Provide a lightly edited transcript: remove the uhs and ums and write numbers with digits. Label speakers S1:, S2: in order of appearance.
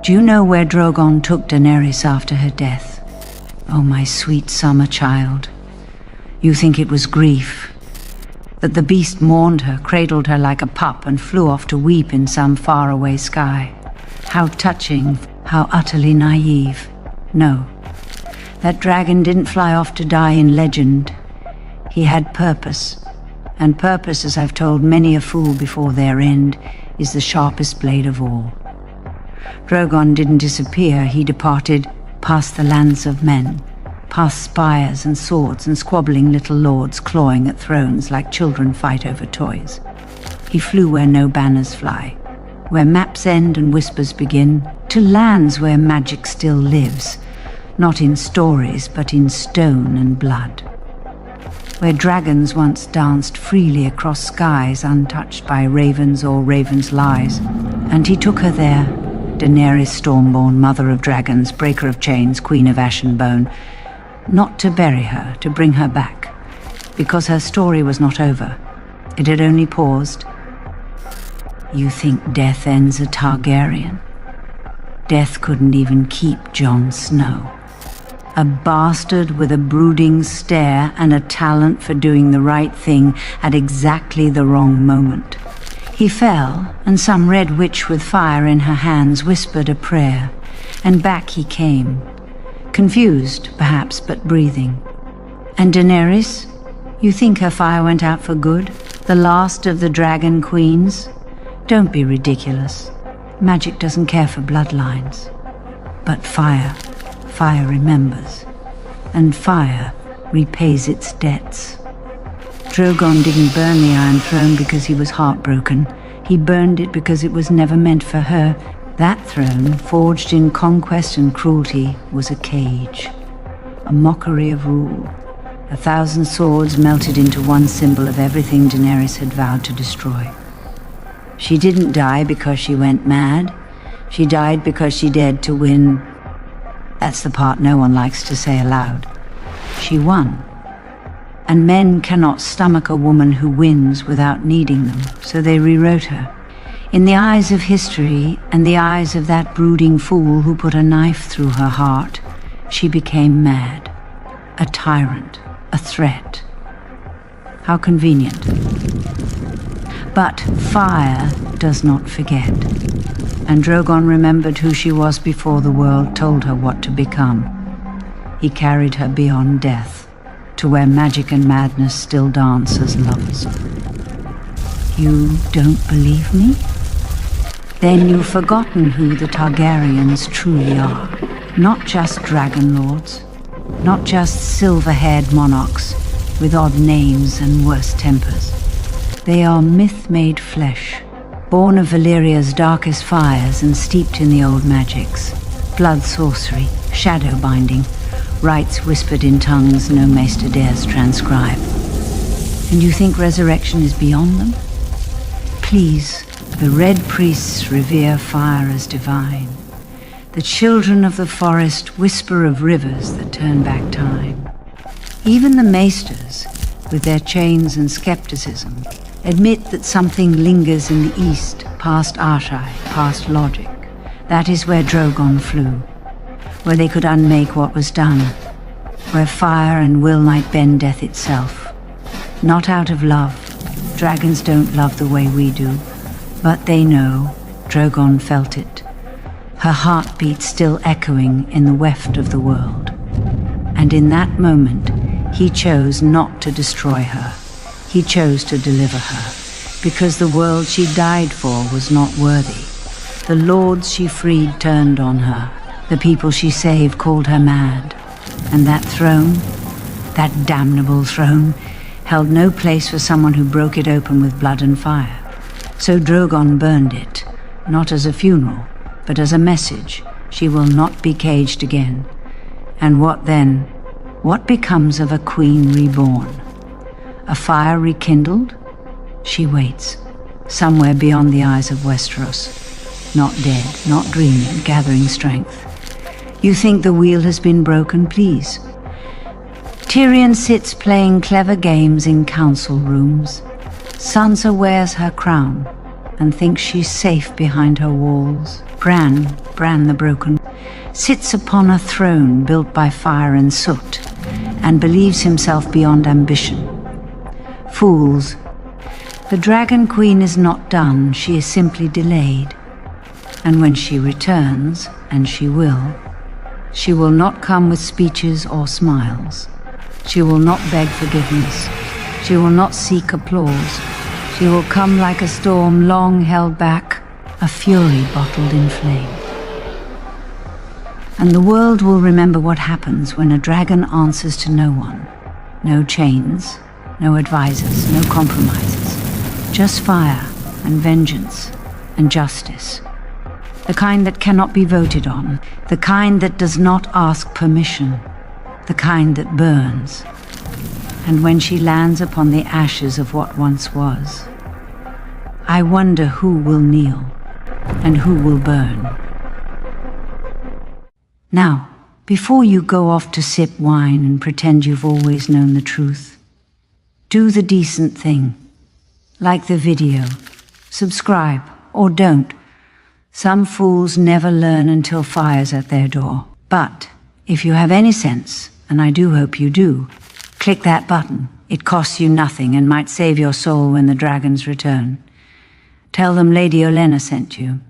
S1: Do you know where Drogon took Daenerys after her death? Oh, my sweet summer child. You think it was grief, that the beast mourned her, cradled her like a pup, and flew off to weep in some faraway sky. How touching, how utterly naive. No, that dragon didn't fly off to die in legend. He had purpose, and purpose, as I've told many a fool before their end, is the sharpest blade of all. Drogon didn't disappear, he departed past the lands of men, past spires and swords and squabbling little lords clawing at thrones like children fight over toys. He flew where no banners fly, where maps end and whispers begin, to lands where magic still lives, not in stories but in stone and blood. Where dragons once danced freely across skies untouched by ravens or ravens' lies. And he took her there, Daenerys Stormborn, mother of dragons, breaker of chains, queen of ash and bone, not to bury her, to bring her back, because her story was not over. It had only paused. You think death ends a Targaryen? Death couldn't even keep Jon Snow. A bastard with a brooding stare and a talent for doing the right thing at exactly the wrong moment. He fell, and some red witch with fire in her hands whispered a prayer, and back he came. Confused, perhaps, but breathing. And Daenerys? You think her fire went out for good? The last of the dragon queens? Don't be ridiculous. Magic doesn't care for bloodlines. But fire remembers. And fire repays its debts. Drogon didn't burn the Iron Throne because he was heartbroken. He burned it because it was never meant for her. That throne, forged in conquest and cruelty, was a cage, a mockery of rule. 1,000 swords melted into one symbol of everything Daenerys had vowed to destroy. She didn't die because she went mad. She died because she dared to win. That's the part no one likes to say aloud. She won. And men cannot stomach a woman who wins without needing them, so they rewrote her. In the eyes of history, and the eyes of that brooding fool who put a knife through her heart, she became mad. A tyrant, a threat. How convenient. But fire does not forget. And Drogon remembered who she was before the world told her what to become. He carried her beyond death, to where magic and madness still dance as lovers. You don't believe me? Then you've forgotten who the Targaryens truly are. Not just dragon lords, not just silver-haired monarchs with odd names and worse tempers. They are myth-made flesh, born of Valyria's darkest fires and steeped in the old magics. Blood sorcery, shadow binding, rites whispered in tongues no maester dares transcribe. And you think resurrection is beyond them? Please, the Red Priests revere fire as divine. The children of the forest whisper of rivers that turn back time. Even the maesters, with their chains and skepticism, admit that something lingers in the east, past Arshai, past logic. That is where Drogon flew, where they could unmake what was done, where fire and will might bend death itself. Not out of love. Dragons don't love the way we do. But they know. Drogon felt it. Her heartbeat still echoing in the weft of the world. And in that moment, he chose not to destroy her. He chose to deliver her, because the world she died for was not worthy. The lords she freed turned on her. The people she saved called her mad. And that throne, that damnable throne, held no place for someone who broke it open with blood and fire. So Drogon burned it, not as a funeral, but as a message. She will not be caged again. And what then? What becomes of a queen reborn? A fire rekindled? She waits, somewhere beyond the eyes of Westeros. Not dead, not dreaming, gathering strength. You think the wheel has been broken? Please. Tyrion sits playing clever games in council rooms. Sansa wears her crown, and thinks she's safe behind her walls. Bran the Broken, sits upon a throne built by fire and soot, and believes himself beyond ambition. Fools. The Dragon Queen is not done, she is simply delayed. And when she returns, and she will not come with speeches or smiles. She will not beg forgiveness. She will not seek applause. She will come like a storm long held back, a fury bottled in flame. And the world will remember what happens when a dragon answers to no one. No chains, no advisors, no compromises. Just fire and vengeance and justice. The kind that cannot be voted on. The kind that does not ask permission. The kind that burns. And when she lands upon the ashes of what once was, I wonder who will kneel and who will burn. Now, before you go off to sip wine and pretend you've always known the truth, do the decent thing. Like the video, subscribe, or don't. Some fools never learn until fire's at their door. But if you have any sense, and I do hope you do, click that button. It costs you nothing and might save your soul when the dragons return. Tell them Lady Olenna sent you.